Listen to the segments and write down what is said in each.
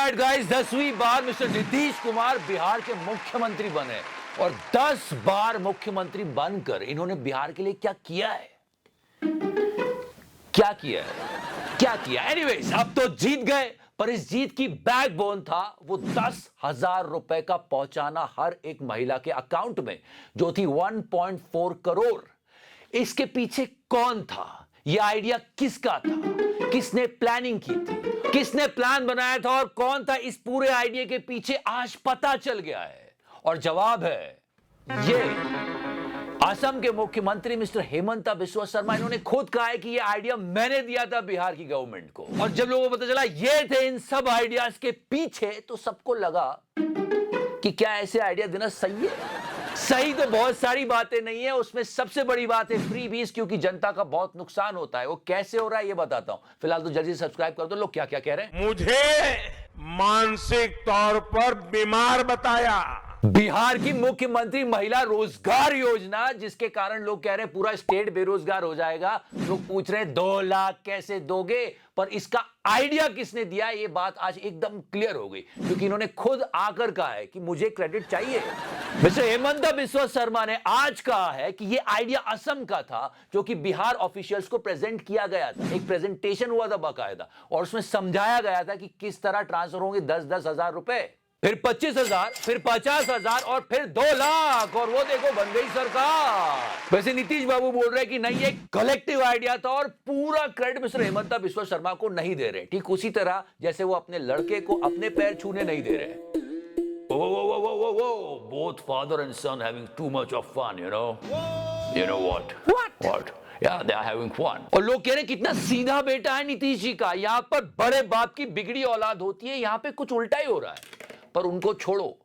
Alright guys, 10वीं बार mister Nitish Kumar Bihar के मुख्यमंत्री बने और 10 बार मुख्यमंत्री बनकर इन्होंने बिहार के लिए क्या किया है? एनीवेज, अब तो जीत गए, पर इस जीत की बैकबोन था वो 10,000 रुपए का पहुंचाना हर एक महिला के अकाउंट में, जो थी 1.4 करोड़। इसके पीछे कौन था? यह आइडिया किसका था? किसने प्लानिंग की थी? किसने प्लान बनाया था और कौन था इस पूरे आइडिया के पीछे? आज पता चल गया है और जवाब है ये। असम के मुख्यमंत्री मिस्टर हेमंत बिस्वा शर्मा, इन्होंने खुद कहा है कि यह आइडिया मैंने दिया था बिहार की गवर्नमेंट को। और जब लोगों को पता चला ये थे इन सब आइडियाज के पीछे, तो सबको लगा कि क्या ऐसे आइडिया देना सही है? सही तो बहुत सारी बातें नहीं है, उसमें सबसे बड़ी बात है फ्रीबीज, क्योंकि जनता का बहुत नुकसान होता है। वो कैसे हो रहा है ये बताता हूं। फिलहाल तो जल्दी से सब्सक्राइब कर दो। लोग क्या क्या कह रहे हैं? मुझे मानसिक तौर पर बीमार बताया। बिहार की मुख्यमंत्री महिला रोजगार योजना, जिसके कारण लोग कह रहे हैं पूरा स्टेट बेरोजगार हो जाएगा। लोग पूछ रहे हैं 2 लाख कैसे दोगे, पर इसका आइडिया किसने दिया, ये बात आज एकदम क्लियर हो गई, क्योंकि इन्होंने खुद आकर कहा है कि मुझे क्रेडिट चाहिए। मिस्टर हेमंत बिस्वा शर्मा ने आज कहा है कि यह आइडिया असम का था, जो कि बिहार ऑफिशियल्स को प्रेजेंट किया गया था। एक प्रेजेंटेशन हुआ था बाकायदा, और उसमें समझाया गया था कि किस तरह ट्रांसफर होंगे 10-10 हजार रुपए, फिर 25,000, फिर 50,000 और फिर 2 लाख, और वो देखो बन गई सरकार। वैसे नीतीश बाबू बोल रहे हैं कि नहीं, ये कलेक्टिव आइडिया था और पूरा क्रेडिट मिस्टर हेमंत बिस्वा शर्मा को नहीं दे रहे। ठीक उसी तरह जैसे वो अपने लड़के को अपने पैर छूने नहीं दे रहे। Both father and son having too much of fun, you know. You know what? What? Yeah, they are having fun. और लोग कह रहे हैं कितना सीधा बेटा है नीतीश जी का। यहाँ पर बड़े बाप की बिगड़ी औलाद होती है, यहाँ पे कुछ उल्टा ही हो रहा है। पर उनको छोड़ो,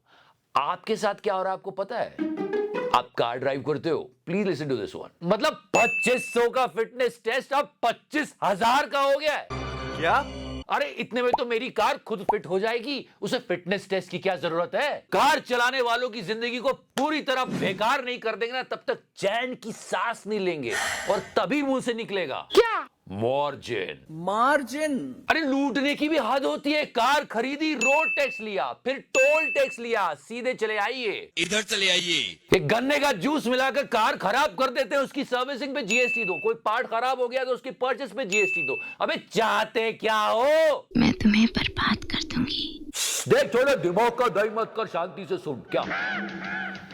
आपके साथ क्या हो रहा है आपको पता है? आप कार ड्राइव करते हो, please listen to this one. मतलब 2500 का फिटनेस टेस्ट अब 25,000 का हो गया है। क्या? अरे इतने में तो मेरी कार खुद फिट हो जाएगी, उसे फिटनेस टेस्ट की क्या जरूरत है? कार चलाने वालों की जिंदगी को पूरी तरह बेकार नहीं कर देंगे ना, तब तक चैन की सांस नहीं लेंगे, और तभी मुंह से निकलेगा क्या? मार्जिन। अरे लूटने की भी हद होती है। कार खरीदी, रोड टैक्स लिया, फिर टोल टैक्स लिया, सीधे चले आइए, इधर चले आइए। एक गन्ने का जूस मिलाकर कार खराब कर देते हैं, उसकी सर्विसिंग पे जीएसटी दो। कोई पार्ट खराब हो गया तो उसकी परचेस पे जीएसटी दो। अबे चाहते क्या हो? मैं तुम्हें बर्बाद कर दूंगी। देख, थोड़ा दिमाग का दही मत कर, शांति से सुन। क्या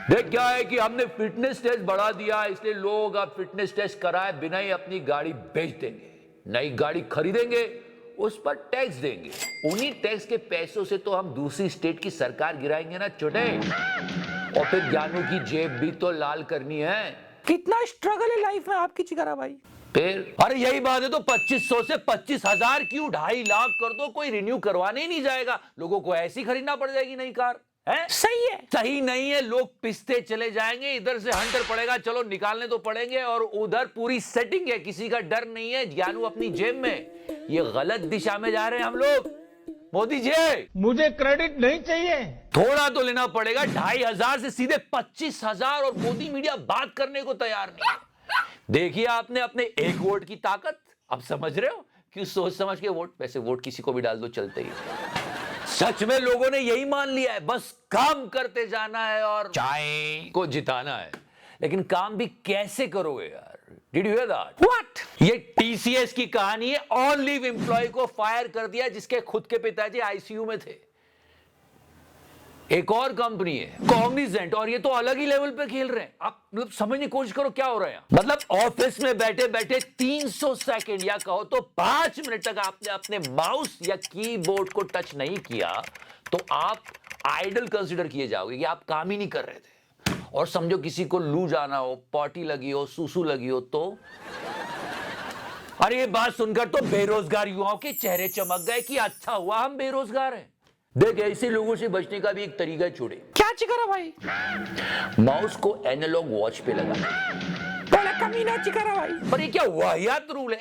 देख, क्या है कि हमने फिटनेस टेस्ट बढ़ा दिया, इसलिए लोग अब फिटनेस टेस्ट कराए बिना ही अपनी गाड़ी बेच देंगे। नई गाड़ी खरीदेंगे, उस पर टैक्स देंगे। उन्हीं टैक्स के पैसों से तो हम दूसरी स्टेट की सरकार गिराएंगे ना छोटे। और फिर ज्ञानू की जेब भी तो लाल करनी है। कितना स्ट्रगल है लाइफ में आपकी चिकारा भाई। फिर अरे यही बात है तो 2500 से 25,000 क्यों 2.5 लाख कर दो, कोई रिन्यू करवाने ही नहीं जाएगा। लोगों को ऐसी खरीदना पड़ जाएगी नई कार। है? सही है। सही नहीं है, लोग पिसते चले जाएंगे। इधर से हंटर पड़ेगा, चलो निकालने तो पड़ेंगे, और उधर पूरी सेटिंग है, किसी का डर नहीं है। ज्ञानू अपनी जेब में। ये गलत दिशा में जा रहे हैं हम लोग। मोदी जी, मुझे क्रेडिट नहीं चाहिए। थोड़ा तो लेना पड़ेगा। 2,500 से सीधे 25,000, और मोदी मीडिया बात करने को तैयार नहीं है। देखिए आपने अपने एक वोट की ताकत। अब समझ रहे हो क्यों सोच समझ के वोट? वैसे वोट किसी को भी डाल दो, चलते ही। सच में लोगों ने यही मान लिया है, बस काम करते जाना है और चाय को जिताना है। लेकिन काम भी कैसे करोगे यार? Did you here that? What? ये टीसीएस की कहानी है। ऑन लीव एम्प्लॉय को फायर कर दिया जिसके खुद के पिताजी आईसीयू में थे। एक और कंपनी है कॉग्निजेंट, और ये तो अलग ही लेवल पे खेल रहे हैं। आप मतलब समझने की कोशिश करो क्या हो रहा है। मतलब ऑफिस में बैठे बैठे 300 सेकंड या कहो तो 5 मिनट तक आपने अपने माउस या कीबोर्ड को टच नहीं किया तो आप आइडल कंसीडर किए जाओगे कि आप काम ही नहीं कर रहे थे। और समझो किसी को लू जाना हो, पॉटी लगी हो, सुसु लगी हो तो अरे ये बात सुनकर तो बेरोजगार युवाओं के चेहरे चमक गए कि अच्छा हुआ हम बेरोजगार हैं। देख, ऐसे लोगों से बचने का भी एक तरीका छोड़े। क्या चिकारा भाई? माउस को एनालॉग वॉच पे लगा। बड़ा कमीना चिकारा भाई। पर ये क्या वाहियात रूल है?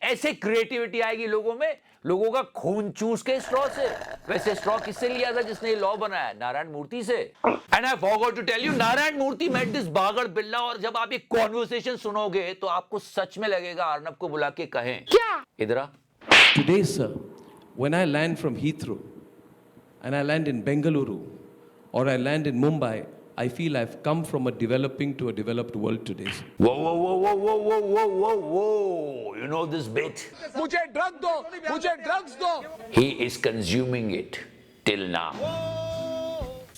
ऐसे क्रिएटिविटी आएगी लोगों में, लोगों का खून चूस के स्ट्रॉ से। वैसे स्ट्रॉ किससे लिया था जिसने ये लॉ बनाया? नारायण मूर्ति से। And I forgot to tell you, Narayana Murthy met this बागड़ बिल्ला। और जब आप ये कॉन्वर्सेशन सुनोगे तो आपको सच में लगेगा अर्नब को बुला के कहें क्या? इधर आ। Today, sir, when I land from Heathrow, and I land in Bengaluru or I land in Mumbai, I feel I've come from a developing to a developed world today. Whoa, whoa, whoa, whoa, whoa, whoa, whoa, whoa, whoa. You know this bit? मुझे drug दो, मुझे drugs दो. He is consuming it till now.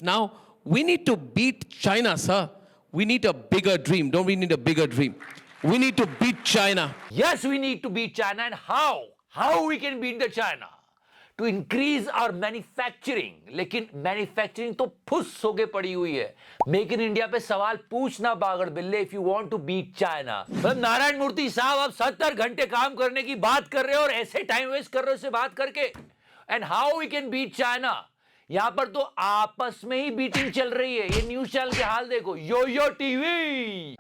Now, we need to beat China, sir. We need a bigger dream. Don't we need a bigger dream? We need to beat China. Yes, we need to beat China. And how? How we can beat the China? To increase our manufacturing. लेकिन manufacturing तो फुस होके पड़ी हुई है. Make in India पे सवाल पूछना बागड़ बिल्ले if you want to beat China. Narayana Murthy साहब आप 70 घंटे काम करने की बात कर रहे हो और ऐसे टाइम वेस्ट कर रहे हो इससे बात करके. And how we can beat China? यहां पर तो आपस में ही बीटिंग चल रही है. ये न्यूज चैनल के हाल देखो. यो यो टीवी.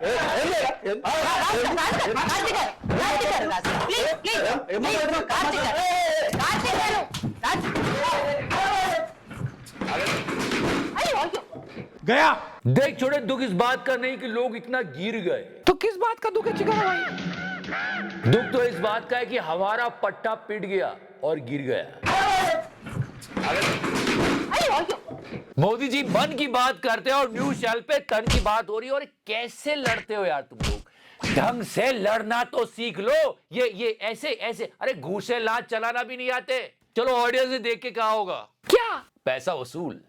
गया। देख छोड़े दुख इस बात का नहीं कि लोग इतना गिर गए. तो किस बात का दुख है चिकारा भाई? दुख तो इस बात का है कि हमारा पट्टा पिट गया और गिर गया. मोदी जी बन की बात करते हैं और न्यूज चैनल पे तन की बात हो रही है. और कैसे लड़ते हो यार तुम लोग? ढंग से लड़ना तो सीख लो. ये ऐसे ऐसे अरे घूसे लात चलाना भी नहीं आते. चलो ऑडियंस से देख के कहा होगा क्या? पैसा वसूल.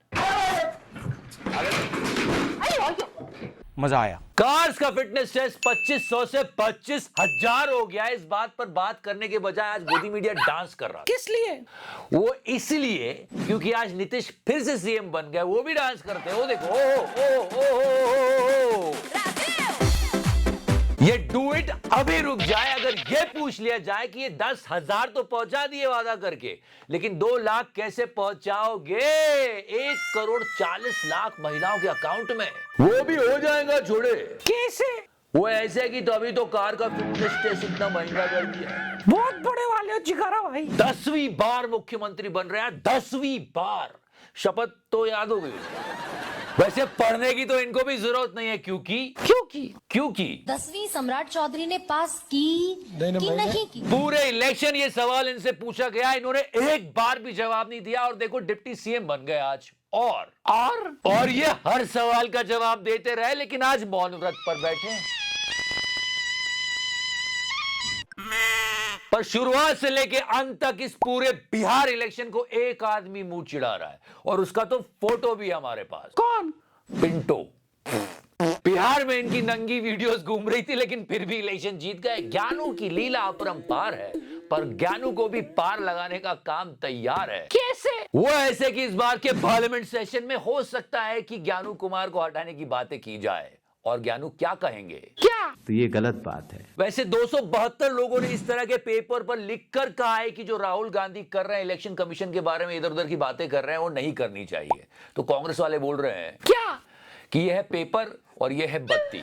मजा आया. कार्स का फिटनेस टेस्ट 2500 से 25,000 हो गया. इस बात पर बात करने के बजाय आज मोदी मीडिया डांस कर रहा है. किस लिए? वो इसलिए क्योंकि आज नीतीश फिर से सीएम बन गए. वो भी डांस करते हैं. वो देखो ओ ओ ओ ओ. ये डू इट अभी रुक जाए. अगर ये पूछ लिया जाए कि ये 10,000 तो पहुंचा दिए वादा करके, लेकिन 2 लाख कैसे पहुंचाओगे? 1,40,00,000 महिलाओं के अकाउंट में. वो भी हो जाएगा छोड़े. कैसे? वो ऐसे है कि तो अभी तो कार का फिटनेस टेस्ट इतना महंगा कर दिया है. बहुत बड़े वाले हो चिकारा भाई. 10वीं बार मुख्यमंत्री बन रहे हैं. 10वीं बार. शपथ तो याद हो गई. वैसे पढ़ने की तो इनको भी जरूरत नहीं है. क्योंकि 10वीं सम्राट चौधरी ने पास की नहीं की. पूरे इलेक्शन ये सवाल इनसे पूछा गया. इन्होंने एक बार भी जवाब नहीं दिया. और देखो डिप्टी सीएम बन गए आज. और ये हर सवाल का जवाब देते रहे, लेकिन आज मौन व्रत पर बैठे हैं. पर शुरुआत से लेके अंत तक इस पूरे बिहार इलेक्शन को एक आदमी मुंह चिढ़ा रहा है. और उसका तो फोटो भी हमारे पास. कौन? पिंटो. बिहार में इनकी नंगी वीडियोस घूम रही थी, लेकिन फिर भी इलेक्शन जीत गए. ज्ञानू की लीला अपरंपार है, पर ज्ञानू को भी पार लगाने का काम तैयार है. कैसे? वो ऐसे कि इस बार के पार्लियामेंट सेशन में हो सकता है कि ज्ञानू कुमार को हटाने की बातें की जाए. और ज्ञानू क्या कहेंगे? क्या? तो ये गलत बात है. वैसे 272 लोगों ने इस तरह के पेपर पर लिखकर कहा है कि जो राहुल गांधी कर रहे हैं इलेक्शन कमीशन के बारे में, इधर उधर की बातें कर रहे हैं, वो नहीं करनी चाहिए. तो कांग्रेस वाले बोल रहे हैं क्या? कि यह है पेपर और यह है बत्ती.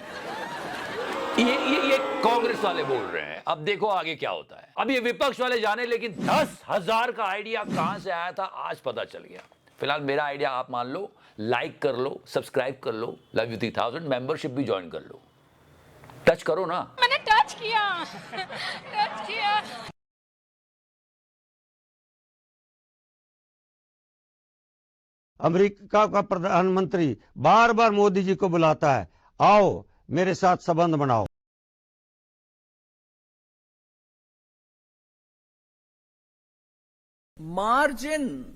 ये कांग्रेस वाले बोल रहे हैं. अब देखो आगे क्या होता है. अब ये विपक्ष वाले जाने, लेकिन 10,000 का आइडिया कहां से आया था आज पता चल गया. फिलहाल मेरा आइडिया आप मान लो, लाइक कर लो, सब्सक्राइब कर लो, लव यू 3000, मेंबरशिप भी ज्वाइन कर लो. टच करो ना. मैंने टच किया. अमेरिका का प्रधानमंत्री बार बार मोदी जी को बुलाता है, आओ मेरे साथ संबंध बनाओ. मार्जिन